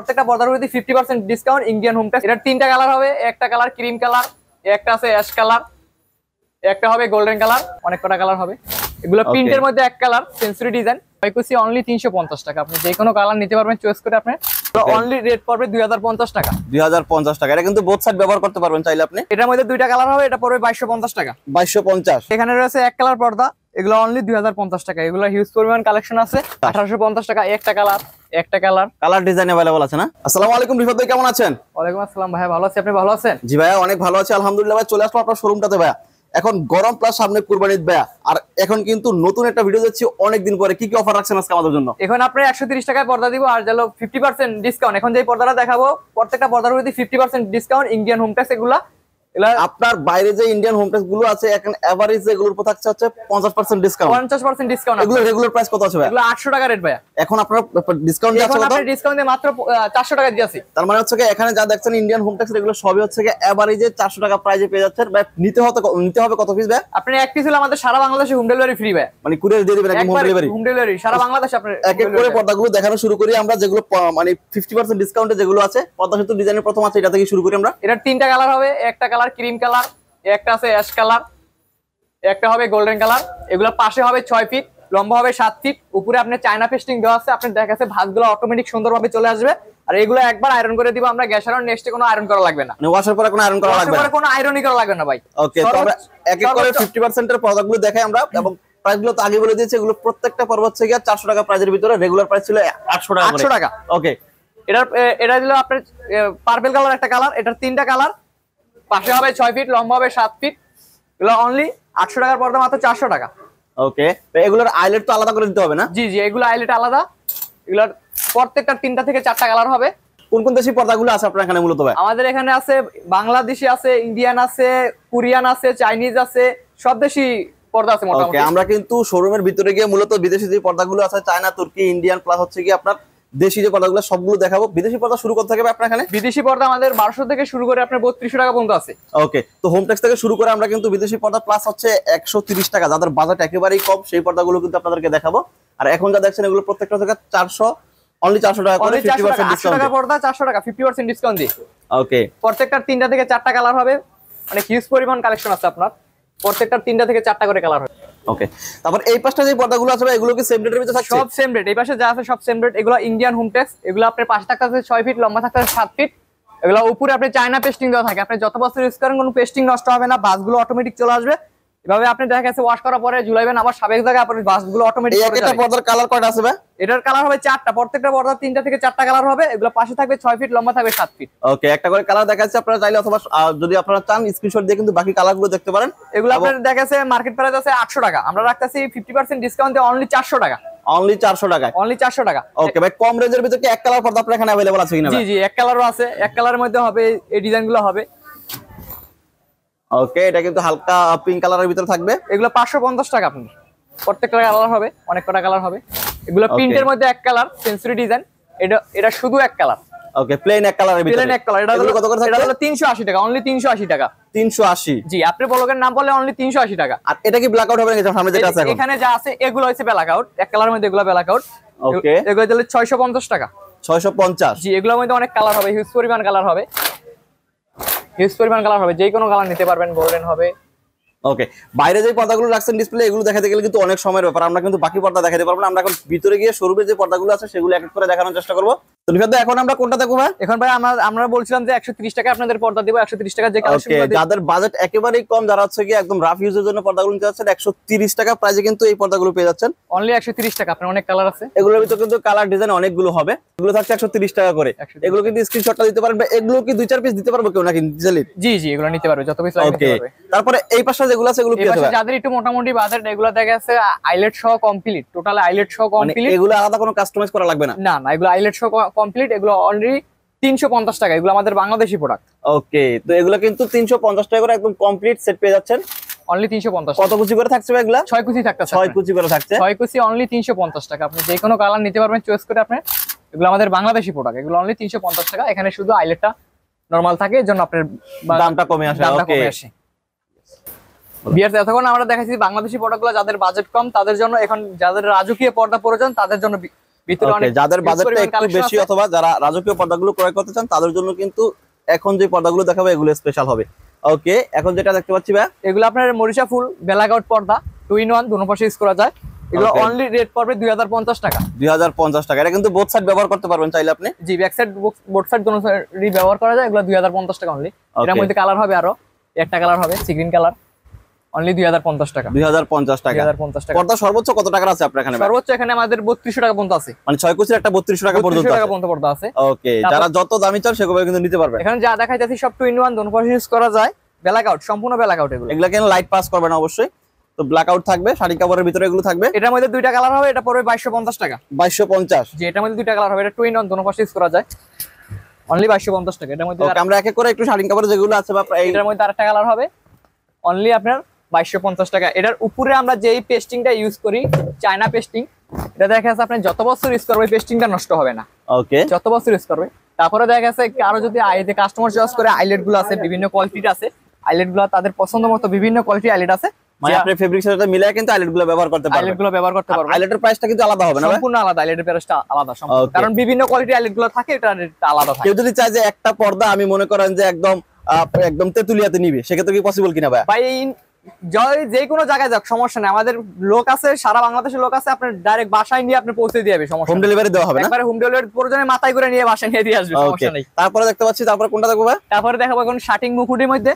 প্রত্যেকটা পর্দার উপরে 50% ডিসকাউন্ট ইন্ডিয়ান হোম টেক্স। এটার তিনটা কালার হবে, একটা কালার ক্রিম কালার, একটা আছে অ্যাশ কালার, একটা হবে গোল্ডেন কালার, অনেক কটা কালার হবে। এগুলো প্রিন্টের মধ্যে এক কালার সেন্সরি ডিজাইন, পাইকুসি অনলি 350 টাকা। আপনি যে কোনো কালার নিতে পারবেন চয়েস করে। আপনি অনলি রেট পড়বে 2050 টাকা। 2050 টাকা। এটা কিন্তু বোথ সাইড ব্যবহার করতে পারবেন চাইলে আপনি। এটার মধ্যে দুইটা কালার হবে, এটা পড়বে 2250 টাকা। 2250। এখানে রয়েছে এক কালার পর্দা, এগুলো অনলি 2050 টাকা। এগুলো হিউজ পরিমাণ কালেকশন আছে। 1850 টাকা একটা কালার, একটা কালার ডিজাইন अवेलेबल আছে না? আসসালামু আলাইকুম রিফাত ভাই, কেমন আছেন? ওয়ালাইকুম আসসালাম ভাই, ভালো আছি, আপনি ভালো আছেন? জি ভাইয়া অনেক ভালো আছি আলহামদুলিল্লাহ। ভাই চলে আসলো আপনার শোরুমটাতে ভাইয়া। এখন গরম প্লাস সামনে কুরবানি ঈদ ভাইয়া, আর এখন কিন্তু নতুন একটা ভিডিও দিচ্ছি অনেকদিন পরে। কি কি অফার রাখছেন আজকে আমাদের জন্য? এখন আপনি 130 টাকায় পর্দা দিব, আর হলো 50% ডিসকাউন্ট। এখন যে পর্দাটা দেখাবো প্রত্যেকটা পর্দার উপরে 50% ডিসকাউন্ট ইন্ডিয়ান হোম টেক্স। এগুলা আপনার বাইরে যে ইন্ডিয়ান হোম টেক্স গুলো আছে এখন এভারেজ এগুলোর উপর থাকছে হচ্ছে 50% ডিসকাউন্ট। 50% ডিসকাউন্ট। এগুলো রেগুলার প্রাইস কত আছে ভাই? এগুলো 800 টাকা রেট ভাই। এখন আপনারা ডিসকাউন্ট দিচ্ছেন কত? এখন আপনি ডিসকাউন্ট দিয়ে মাত্র 400 টাকা দিয়েছি। তার মানে হচ্ছে এখানে যা দেখছেন ইন্ডিয়ান হোম টেক্স এগুলো সবই হচ্ছে এভারেজে 400 টাকা প্রাইসে পেয়ে যাচ্ছেন ভাই। নিতে হবে কত পিস ভাই? আপনি এক পিস হলে আমাদের সারা বাংলাদেশে হোম ডেলিভারি ফ্রি ভাই। মানে কুরিয়ার দিয়ে দিবেন একদম হোম ডেলিভারি? হোম ডেলিভারি সারা বাংলাদেশে। আপনি এক এক করে পর্দাগুলো দেখানো শুরু করি আমরা, যেগুলো মানে 50% ডিসকাউন্টে যেগুলো আছে। পর্দা সেতু ডিজাইনের প্রথম আছে, এটা থেকে শুরু করি আমরা। এটার তিনটা কালার হবে, একটা কালার ক্রিম কালার, একটা আছে অ্যাশ কালার, একটা হবে গোল্ডেন কালার। এগুলো পাশে হবে 6 ফিট, লম্বা হবে 7 ফিট, উপরে আপনি চায়না পেস্টিং দেওয়া আছে। আপনি দেখাচ্ছে ভাঁজগুলো অটোমেটিক সুন্দরভাবে চলে আসবে। আর এগুলো একবার আয়রন করে দিব আমরা, গ্যাস আয়রন, নেক্সটে কোনো আয়রন করা লাগবে না। মানে ওয়াশের পরে কোনো আয়রন করা লাগবে না, কোনো আয়রনই করা লাগবে না ভাই। ওকে। তো আমরা এক এক করে 50% এর পর্দাগুলো দেখাই আমরা, এবং প্রাইসগুলো তো আগে বলে দিয়েছি। এগুলো প্রত্যেকটা পর্ব হচ্ছে 400 টাকা প্রাইসের ভিতরে। রেগুলার প্রাইস ছিল 800 টাকা। 800 টাকা, ওকে। এটা দিল আপনার পার্পল কালার একটা কালার, এটার তিনটা কালার, পাশে হবে 6 ফিট, লম্বা হবে 7 ফিট। এগুলো অনলি 800 টাকার পর্দা, মাত্র 400 টাকা। ওকে। তো এগুলোর আইলেট তো আলাদা করে দিতে হবে না? জি জি, এগুলো আইলেট আলাদা। এগুলোর প্রত্যেকটা 3টা থেকে 4টা কালার হবে। কোন কোন দেশি পর্দাগুলো আছে আপনার এখানে মূলত ভাই? আমাদের এখানে আছে বাংলাদেশি আছে, ইন্ডিয়ান আছে, কোরিয়ান আছে, চাইনিজ আছে, সব দেশি পর্দা আছে মোটামুটি। ওকে, আমরা কিন্তু শোরুমের ভিতরে গিয়ে মূলত বিদেশি যে পর্দাগুলো আছে, চায়না, তুর্কি, ইন্ডিয়ান প্লাস হচ্ছে কি আপনার দেশি যে পর্দাগুলো সবগুলো দেখাবো। বিদেশি পর্দা শুরু করতে থাকবে আপনার এখানে? বিদেশি পর্দা আমাদের 1200 থেকে শুরু করে আপনার 3200 টাকা পর্যন্ত আছে। ওকে। তো হোম টেক্স থেকে শুরু করে আমরা কিন্তু বিদেশি পর্দা প্লাস হচ্ছে 130 টাকা, যাদের বাজেট একেবারেই কম, সেই পর্দাগুলো কিন্তু আপনাদেরকে দেখাবো। আর এখন যা দেখছেন এগুলো প্রত্যেকটা থেকে 400, অনলি 400 টাকা করে 50% ডিসকাউন্ট। 800 টাকা পর্দা 400 টাকা 50% ডিসকাউন্ট দিয়ে। ওকে। প্রত্যেকটা 3টা থেকে 4টা কালার হবে, মানে হিউজ পরিমাণ কালেকশন আছে আপনার। প্রত্যেকটা 3টা থেকে 4টা করে কালার হবে। ওকে। তারপর এই পাশটা যে পর্দাগুলো আছে এগুলো কি সেম রেটের ভিতরে থাকছে? সব সেম রেট, এই পাশে যা আছে সব সেম রেট। এগুলো ইন্ডিয়ান হোম টেক্স। এগুলো আপনার পাশে থাকতে আছে 6 ফিট, লম্বা থাকতে আছে 7 ফিট। এগুলো উপরে আপনি চায়না পেস্টিং দেওয়া থাকে। আপনি যত বছর ইউজ করেন কোনো পেস্টিং নষ্ট হবে না, বাসগুলো অটোমেটিক চলে আসবে। এভাবে আপনি দেখা গেছে ওয়াশ করার পরে ঝুলাইবেন, আবার সাবেক জায়গায় আপনার বাসগুলো অটোমেটিক চলে যাবে। একটা পর্দার কালার কয়টা আছে ভাই? এটার কালার হবে 4টা, প্রত্যেকটা পর্দা 3টা থেকে 4টা কালার হবে। এগুলো পাশে থাকবে 6 ফিট, লম্বা থাকবে 7 ফিট। ওকে, একটা করে কালার দেখাচ্ছি, আপনারা চাইলে অথবা যদি আপনারা চান স্ক্রিনশট দিয়ে কিন্তু বাকি কালারগুলো দেখতে পারেন। এগুলো আপনার দেখাচ্ছে মার্কেট প্রাইস আছে 800 টাকা, আমরা রাখতেছি 50% ডিসকাউন্ট দিয়ে অনলি 400 টাকা। অনলি 400 টাকায়? অনলি 400 টাকা। ওকে ভাই, কম রেঞ্জের ভিতরে কি এক কালার পর্দা আপনার এখানে अवेलेबल আছে কিনা? জি জি, এক কালারও আছে, এক কালারের মধ্যে হবে, এই ডিজাইনগুলো হবে। ওকে, এটা কিন্তু হালকা পিঙ্ক কালারের ভিতরে থাকবে। এগুলো 550 টাকা আপনার। প্রত্যেকটা কালার হবে, অনেক কটা কালার হবে। এগুলো প্রিন্টের মধ্যে এক কালার সেন্সরি ডিজাইন। এটা শুধু এক কালার। ওকে, প্লেন এক কালারের ভিতরে। প্লেন এক কালার। এটা কত করে থাকবে? এটা হলো 380 টাকা, অনলি 380 টাকা। 380? জি, আপনি ব্লগের নাম বললে অনলি 380 টাকা। আর এটা কি ব্ল্যাক আউট হবে নাকি সামনে যেটা আছে এখন? এখানে যা আছে এগুলো হচ্ছে ব্ল্যাক আউট, এক কালারের মধ্যে এগুলো ব্ল্যাক আউট। ওকে, এগুলো হলো 650 টাকা। 650? জি, এগুলোর মধ্যে অনেক কালার হবে, হিউজ পরিমাণ কালার হবে। হিউজ পরিমাণ কালার হবে, যে কোনো কালার নিতে পারবেন, গোল্ডেন হবে। ওকে, বাইরে যে পর্দাগুলো রাখছেন ডিসপ্লে, এগুলো দেখাতে গেলে কিন্তু অনেক সময়ের ব্যাপার। আমরা কিন্তু বাকি পর্দা দেখাতে পারবো না। আমরা এখন ভিতরে গিয়ে শোরুমে যে পর্দাগুলো আছে সেগুলো এক এক করে দেখানোর চেষ্টা করবো। তো নিফাত ভাই, এখন আমরা কোনটা দেখবো ভাই? এখন ভাই আমরা বলছিলাম যে 130 টাকা আপনাদের পর্দা দিব। 130 টাকা যে কালেকশনগুলো ওকে, যাদের বাজেট একেবারেই কম, যারা হচ্ছে কি একদম রাফ ইউজের জন্য পর্দাগুলো নিতে যাচ্ছেন, 130 টাকা প্রাইসে কিন্তু এই পর্দাগুলো পেয়ে যাচ্ছেন। অনলি 130 টাকা। আপনার অনেক কালার আছে, এগুলোর ভিতরে কিন্তু কালার ডিজাইন অনেকগুলো হবে। এগুলো থাকছে 130 টাকা করে। এগুলো কিন্তু স্ক্রিনশটটা দিতে পারেন। এগুলো কি 2-4 পিস দিতে পারবো কেউ নাকি ডিজাইন? জি জি, এগুলো নিতে পারবে, যত পিস লাগে নিতে পারবে। তারপরে এই পাশে যেগুলো আছে এগুলো কি আছে? যাদের একটু মোটামুটি বাজেট, এগুলো দেখা যাচ্ছে আইলেট সহ কমপ্লিট, টোটাল আইলেট সহ কমপ্লিট। এগুলো আলাদা কোনো কাস্টমাইজ করা লাগবে না? না না, এগুলো আইলেট সহ কমপ্লিট। এগুলো অনলি 350 টাকা। এগুলো আমাদের বাংলাদেশি প্রোডাক্ট। ওকে, তো এগুলো কিন্তু 350 টাকা করে একদম কমপ্লিট সেট পেয়ে যাচ্ছেন। অনলি 350। কত কুচি করে থাকছে এগুলা? 6 কুচি থাকতেছে। 6 কুচি করে থাকছে। 6 কুচি অনলি 350 টাকা। আপনি যে কোনো কালার নিতে পারবেন চয়েস করে। আপনি এগুলো আমাদের বাংলাদেশি প্রোডাক্ট। এগুলো অনলি 350 টাকা। এখানে শুধু আইলেটটা নরমাল থাকে, এজন্য আপনার দামটা কমে আসে। ওকে, বিয়ার এতক্ষণ আমরা দেখাচ্ছি বাংলাদেশি প্রোডাক্টগুলো যাদের বাজেট কম তাদের জন্য। এখন যাদের রাজকীয় পর্দা প্রয়োজন তাদের জন্য ভিতরে অনেক যাদের huge বাজেটটা পরিমাণ একটু collection বেশি আছে। অথবা যারা রাজকীয় পর্দাগুলো ক্রয় করতে চান তাদের জন্য কিন্তু এখন যে পর্দাগুলো দেখাবো এগুলো স্পেশাল হবে। ওকে, এখন যেটা দেখতে পাচ্ছি ভাই, এগুলো আপনার মরিচা ফুল ব্ল্যাকআউট পর্দা 2 in 1 দুটো পাশে ইউজ করা যায়। এগুলো Okay. অনলি রেট পড়বে 2050 টাকা। 2050 টাকা। এটা কিন্তু বোথ সাইড ব্যবহার করতে পারবেন চাইলে আপনি। জি, ব্যাক সাইড বোথ সাইড দুটো সাইডই ব্যবহার করা যায়। এগুলো 2050 টাকা অনলি। এর মধ্যে কালার হবে আরো একটা কালার হবে সি গ্রিন কালার, অনলি 2050 টাকা। 2050 টাকা। 2050 টাকা। পর্দা সর্বোচ্চ কত টাকার আছে আপনার এখানে ভাই? সর্বোচ্চ এখানে আমাদের 3200 টাকা পর্যন্ত আছে, মানে 6 কুচির একটা 3200 টাকা পর্যন্ত 3200 টাকা আছে। পর্যন্ত পর্দা আছে। ওকে, যারা যত দামি চান সেগুলো কিন্তু নিতে পারবেন। এখানে যা দেখাইতেছি সব 2 in 1 দুটো পাশে ইউজ করা যায়। ব্ল্যাকআউট, সম্পূর্ণ ব্ল্যাকআউট এগুলো। এগুলা কেন লাইট পাস করবে না অবশ্যই। তো ব্ল্যাক আউট থাকবে, শাড়ি কাপড়ের ভিতরে এগুলো থাকবে। এটার মধ্যে দুইটা কালার হবে, এটা পড়বে 2250 টাকা। 2250। জি, এটার মধ্যে দুইটা কালার হবে, এটা 2 in 1 দুটো পাশে ইউজ করা যায়, অনলি 2250 টাকা। এটার মধ্যে ওকে, আমরা একে করে একটু শাড়ি কাপড় যেগুলো আছে বা এটার মধ্যে আরেকটা কালার হবে, অনলি আপনার 2250 টাকা। এটার উপরে আমরা যেই পেস্টিংটা ইউজ করি, চায়না পেস্টিং, এটা দেখা যাচ্ছে আপনি যত বছর ইউজ করবে পেস্টিংটা নষ্ট হবে না, ওকে যত বছর ইউজ করবে। তারপরে দেখা গেছে আরো যদি আইতে কাস্টমার চয়েস করে, আইলেট গুলো আছে বিভিন্ন কোয়ালিটির আছে, আইলেট গুলো তাদের পছন্দ মতো বিভিন্ন কোয়ালিটির আইলেট আছে, মানে আপনি ফেব্রিক সাথে মিলায় কিন্তু আইলেট গুলো ব্যবহার করতে পারবেন। আইলেট গুলো ব্যবহার করতে পারবেন। আইলেটের প্রাইসটা কিন্তু আলাদা হবে না ভাই? সম্পূর্ণ আলাদা, আইলেটের প্রাইসটা আলাদা সম্পূর্ণ, Okay. কারণ বিভিন্ন কোয়ালিটির আইলেট গুলো থাকে, এটা রেটটা আলাদা থাকে। কেউ যদি চায় যে একটা পর্দা আমি মনে করেন যে একদম একদম তেতুলিয়াতে নিবে, সেক্ষেত্রে কি পসিবল কিনা ভাই? ভাই যে কোনো জায়গায় যাক সমস্যা নেই, আমাদের লোক আছে, সারা বাংলাদেশের লোক আছে, আপনার ডাইরেক্ট বাসায় নিয়ে আপনি পৌঁছে দিয়ে যাবে, সমস্যা হোম নেই। ডেলিভারি দেওয়া হবে না? একবারে হোম ডেলিভারি প্রয়োজনে মাথায় করে নিয়ে বাসায় নিয়ে দিয়ে আসবে, ওকে, সমস্যা নেই। তারপরে দেখতে পাচ্ছি, তারপরে কোনটা দেখবো ভাই? তারপরে দেখাবো এখন শার্টিং মুকুটের মধ্যে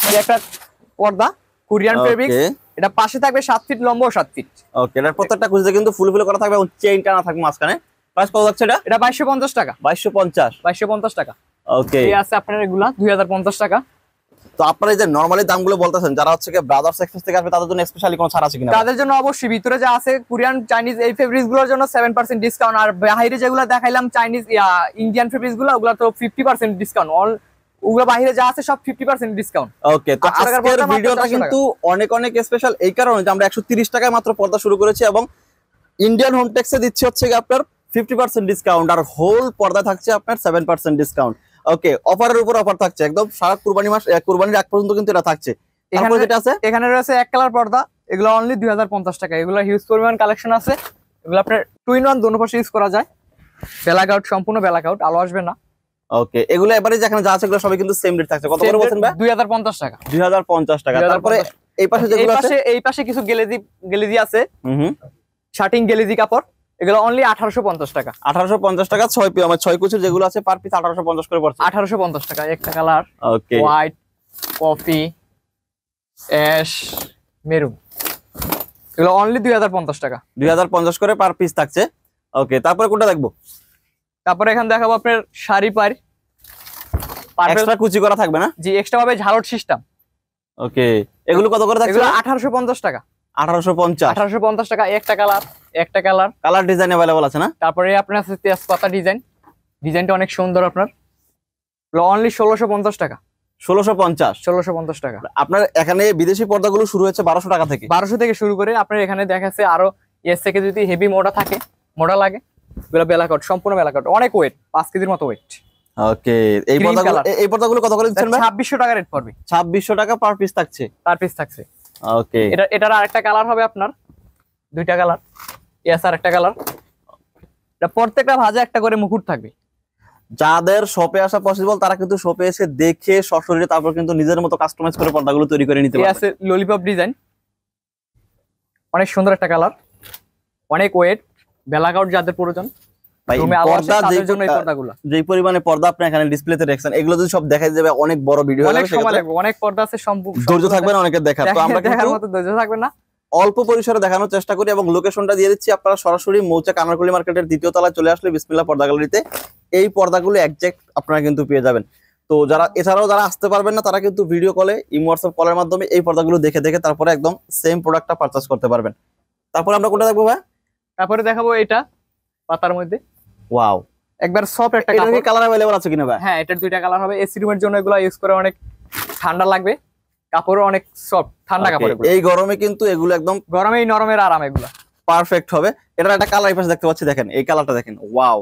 এই একটা পর্দা কোরিয়ান ফেব্রিক্স, Okay. এটা পাশে থাকবে 7 ফিট লম্বা ও 7 ফিট। ওকে, এটার প্রত্যেকটা কুচিতে কিন্তু ফুল ফুল করা থাকবে এবং চেইন টানা থাকবে মাঝখানে। প্রাইস কত যাচ্ছে এটা? এটা 2250 টাকা। 2250। 2250 টাকা। ওকে, এই আছে আপনার এগুলা 2050 টাকা। তো আপনারা এই যে নরমালি দামগুলো বলতেছেন, যারা হচ্ছে কি ব্রাদার্স এক্সপ্রেস থেকে আসবে তাদের জন্য স্পেশালি কোনো ছাড় আছে কিনা? তাদের জন্য অবশ্যই ভিতরে যা আছে কোরিয়ান চাইনিজ এই ফেব্রিক্স গুলোর জন্য 7% ডিসকাউন্ট, আর বাইরে যেগুলো দেখাইলাম চাইনিজ ইন্ডিয়ান ফেব্রিক্স গুলো, ওগুলো তো 50% ডিসকাউন্ট। অল ওগুলো বাইরে যা আছে সব 50% ডিসকাউন্ট। ওকে, তো 800 টাকার আজকের পর্দা মাত্র ভিডিওটা 400 কিন্তু অনেক অনেক স্পেশাল এই কারণে যে আমরা 130 টাকায় মাত্র পর্দা শুরু করেছি এবং ইন্ডিয়ান হোম টেক্সে দিচ্ছি হচ্ছে কি আপনার 50% ডিসকাউন্ট, আর হোল পর্দা থাকছে আপনার 7% ডিসকাউন্ট। ওকে, অফারের উপর অফার থাকছে একদম সারা কুরবানি মাস, কুরবানির আগ পর্যন্ত কিন্তু এটা থাকছে। এখানে যেটা আছে, এখানে রয়েছে এক কালার পর্দা, এগুলো অনলি 2050 টাকা। এগুলো হিউজ পরিমাণ কালেকশন আছে, এগুলো আপনার 2 in 1 দুটো পাশে ইউজ করা যায়। ব্ল্যাকআউট, সম্পূর্ণ ব্ল্যাকআউট, আলো আসবে না। ওকে, এগুলো এবারে যেখানে যা আছে এগুলো সবই কিন্তু সেম রেট থাকছে। কত করে বলছেন ভাই? 2050 টাকা। 2050 টাকা। তারপরে এই পাশে যেগুলো আছে, এই পাশে কিছু গেলেজি আছে, হুম, শার্টিং গেলেজি কাপড়, এগুলো অনলি 1850 টাকা। 1850 টাকা। 6 কুচির যেগুলো আছে পার পিস 1850 করে পড়ছে। 1850 টাকা। একটা colour okay, white, coffee, ash, maroon, এগুলো অনলি 2050 টাকা। 2050 করে পার পিস থাকছে। ওকে, তারপরে কোনটা দেখবো? তারপরে এখানে দেখাবো আপনার শাড়ি পার, এক্সট্রা কুচি করা থাকবে না? জি, এক্সট্রা ভাবে ঝালট সিস্টেম। ওকে, এগুলো কত করে থাকছে? এগুলো 1850 টাকা। 1850। 1850 টাকা। একটা কালার কালার ডিজাইন अवेलेबल আছে না? তারপরে আপনার আছে তেজপাতা ডিজাইন, ডিজাইনটা অনেক সুন্দর আপনার, অনলি 1650 টাকা। 1650। 1650 টাকা। আপনার এখানে বিদেশি পর্দাগুলো শুরু হচ্ছে 1200 টাকা থেকে। 1200 থেকে শুরু করে আপনার এখানে দেখাচ্ছে আরো এর থেকে যদি হেভি মোটা থাকে, মোটা লাগে, এগুলো ব্ল্যাকআউট, সম্পূর্ণ ব্ল্যাকআউট, অনেক ওয়েট, 5 কেজির মতো ওয়েট। ওকে, এই পর্দাগুলো কত করে দিচ্ছেন ভাই? 2600 টাকা রেট পড়বে। 2600 টাকা পার পিস থাকছে। তার পিস থাকছে। ওকে, এটার আরেকটা কালার হবে আপনার, দুইটা কালার, এস আর একটা কালার। এটা প্রত্যেকটা ভাজে একটা করে মুকুট থাকবে। যাদের শপে আসা পসিবল তারা কিন্তু শপে এসে দেখে সশরীরে তারপর কিন্তু নিজের মতো কাস্টমাইজ করে পর্দাগুলো তৈরি করে নিতে এই পারবে। আছে ললিপপ ডিজাইন, অনেক সুন্দর একটা কালার, অনেক ওয়েট, ব্ল্যাকআউট যাদের প্রয়োজন, ভাই রুমে আলো আসে পর্দা তাদের জন্য এই পর্দাগুলো। যে পরিমাণে পর্দা আপনি এখানে ডিসপ্লেতে রেখেছেন, এগুলো যদি সব দেখাই যাবে অনেক বড় ভিডিও হয়ে অনেক যাবে, সময় সেক্ষেত্রে লাগবে, অনেক পর্দা আছে, ধৈর্য থাকবে না অনেকের দেখার। তো আমরা দেখার কিন্তু মতো ধৈর্য থাকবে না, অল্প পরিসরে দেখানোর চেষ্টা করি এবং লোকেশনটা দিয়ে দিচ্ছি। আপনারা সরাসরি মৌচাক আনারকলি মার্কেটের 2য় তলায় চলে আসলে বিসমিল্লাহ পর্দা গ্যালারিতে এই পর্দাগুলো একজ্যাক্ট আপনারা কিন্তু পেয়ে যাবেন। তো এছাড়াও যারা আসতে পারবেন না তারা কিন্তু ভিডিও কলে, ইমো হোয়াটসঅ্যাপ কলের মাধ্যমে এই পর্দাগুলো দেখে তারপরে একদম সেম প্রোডাক্টটা পারচেজ করতে পারবেন। তারপরে আমরা কোনটা দেখবো ভাই? তারপরে দেখাবো এটা পাতার মধ্যে, ওয়াও, একবার সফট একটা এটার কি কাপড়। কালার अवेलेबल আছে কিনা ভাই? হ্যাঁ, এটার দুইটা কালার হবে। এসি রুমের জন্য এগুলো ইউজ করে, অনেক ঠান্ডা লাগবে, কাপড়ও অনেক সফট, ঠান্ডা কাপড়। এই গরমে কিন্তু এগুলো একদম গরমেই নরমের আরাম, এগুলো পারফেক্ট হবে। এটার একটা কালার পাশে দেখতে পাচ্ছি, দেখেন এই কালারটা দেখেন, ওয়াও।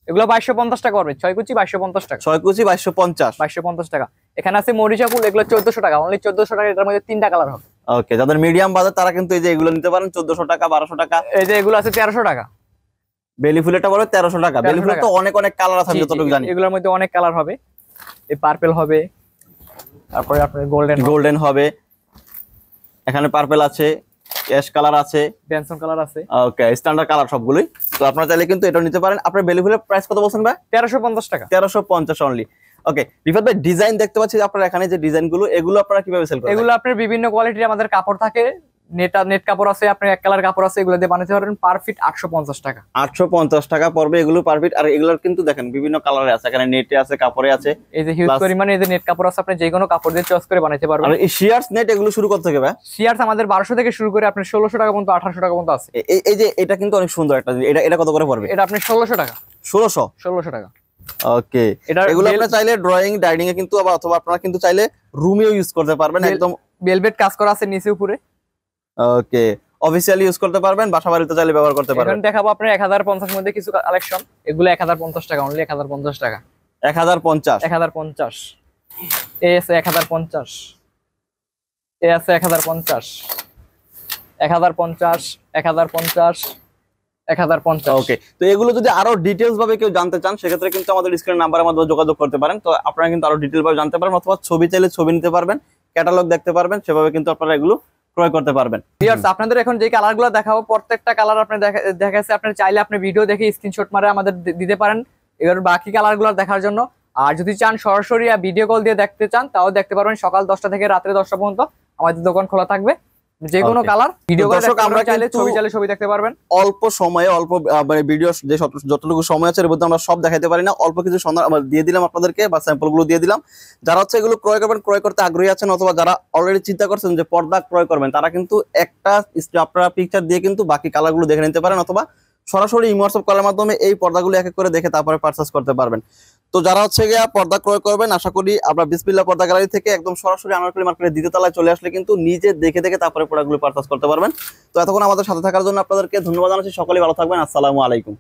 এগুলো 2250 টাকা করবে, 6 কুচি 2250 টাকা। 6 কুচি 2250। 2250 টাকা। এখানে আছে মরিচা ফুল, এগুলো 1400 টাকা, অনলি 1400 টাকা। এটার মধ্যে তিনটা কালার হবে। ওকে, যাদের মিডিয়াম বাজেট তারা কিন্তু এই যে এগুলো নিতে পারেন 1400 টাকা, 1200 টাকা। এই যে এগুলো আছে 1300 টাকা। বেলি ফুলেরটা বলে 1300 টাকা। বেলি ফুলের তো অনেক অনেক কালার আছে, আমি জি, জি, যতটুকু জানি। এগুলোর মধ্যে অনেক কালার হবে, এই পার্পল হবে, তারপরে আপনার গোল্ডেন হবে, এখানে পার্পল আছে, অ্যাশ কালার আছে, বেনসন কালার আছে। ওকে, স্ট্যান্ডার্ড কালার সবগুলোই। তো আপনারা চাইলে কিন্তু এটা নিতে পারেন। আপনার বেলি ফুলের প্রাইস কত বলছেন ভাই? 1350 টাকা। 1350 অনলি। ওকে, রিফাত ভাই ডিজাইন দেখতে পাচ্ছি আপনারা এখানে যে ডিজাইন গুলো, এগুলো আপনারা কিভাবে সেল করেন? এগুলো আপনার বিভিন্ন কোয়ালিটির আমাদের কাপড় থাকে, নেট কাপড় আছে, আপনার এক কালার কাপড় আছে, এগুলো দিয়ে বানাতে পারেন। পার ফিট 850 টাকা। 850 টাকা পড়বে এগুলো পার ফিট। আর এগুলোর কিন্তু দেখেন বিভিন্ন কালারে আছে, এখানে নেটে আছে, কাপড়ে আছে। এই যে হিউজ পরিমাণে এই যে নেট কাপড় আছে, আপনি যে কোনো কাপড় দিয়ে চয়েস করে বানাতে পারবেন। আর এই শিয়ার্স নেট এগুলো শুরু করতে হবে ভাই? শিয়ার্স আমাদের 1200 থেকে শুরু করে আপনার 1600 টাকা পর্যন্ত, 1800 টাকা পর্যন্ত আছে। এই যে এটা কিন্তু অনেক সুন্দর একটা, এটা এটা কত করে পড়বে? এটা আপনি 1600 টাকা। 1600 টাকা। ওকে, এগুলো আপনারা চাইলে ড্রয়িং ডাইনিং এ কিন্তু অথবা আপনারা কিন্তু চাইলে রুমেও ইউজ করতে পারবেন। একদম ভেলভেট কাজ করা আছে নিচে উপরে। ওকে, অফিশিয়ালি ইউজ করতে পারবেন, বাসা বাড়িতে চাইলে ব্যবহার করতে পারবেন। এখন দেখাবো আপনার 1050 মধ্যে কিছু কালেকশন, এগুলো 1050 টাকা অনলি। 1050 টাকা। 1050 1050। এই আছে 1050, এই আছে 1050, 1050, 1050, 1050। ওকে, তো এগুলো যদি আরো ডিটেইলস ভাবে কেউ জানতে চান সেক্ষেত্রে কিন্তু আমাদের স্ক্রিন নাম্বারের মাধ্যমে যোগাযোগ করতে পারেন। তো আপনারা কিন্তু আরো ডিটেইল ভাবে জানতে পারবেন, অথবা ছবি চাইলে ছবি নিতে পারবেন, ক্যাটালগ দেখতে পারবেন, সেভাবে কিন্তু আপনারা এগুলো ক্রয় করতে পারবেন। ভিউয়ার্স, আপনাদের এখন যে কালারগুলো দেখাবো, প্রত্যেকটা কালার আপনি দেখাচ্ছে, আপনি চাইলে আপনি ভিডিও দেখে স্ক্রিনশট মারে আমাদের দিতে পারেন এবার বাকি কালারগুলো দেখার জন্য। আর যদি চান সরাসরি ভিডিও কল দিয়ে দেখতে চান, তাও দেখতে পারবেন। সকাল 10টা থেকে রাত্রে 10টা পর্যন্ত আমাদের দোকান খোলা থাকবে। যে কোনো কালার ভিডিও কল দর্শক, আমরা চাইলে কিন্তু ছবি চাইলে ছবি দেখতে পারবেন। অল্প সময়ে মানে ভিডিও যে যতটুকু সময় আছে এর মধ্যে আমরা সব দেখাইতে পারি না। অল্প কিছু সন্ধান আমরা দিয়ে দিলাম আপনাদেরকে, বা স্যাম্পল গুলো দিয়ে দিলাম। যারা হচ্ছে এগুলো ক্রয় করবেন, ক্রয় করতে আগ্রহী আছেন, অথবা যারা অলরেডি চিন্তা করছেন যে পর্দা ক্রয় করবেন, তারা কিন্তু একটা আপনারা পিকচার দিয়ে কিন্তু বাকি কালার গুলো দেখে নিতে পারেন, অথবা সরাসরি হোয়াটসঅ্যাপ কলের মাধ্যমে এই পর্দাগুলো এক এক করে দেখে তারপরে পারচেজ করতে পারবেন। তো যারা হচ্ছে গিয়া পর্দা ক্রয় করবেন, আশা করি আমরা বিসমিল্লাহ পর্দা গ্যালারি থেকে একদম সরাসরি আনোয়ারখালী মার্কেটের দ্বিতীয় তলায় চলে আসলে কিন্তু নিজে দেখে দেখে তারপরে প্রোডাক্টগুলো পারচেজ করতে পারবেন। তো এতক্ষণ আমাদের সাথে থাকার জন্য আপনাদেরকে ধন্যবাদ জানাচ্ছি। সকলেই ভালো থাকবেন। আসসালামু আলাইকুম।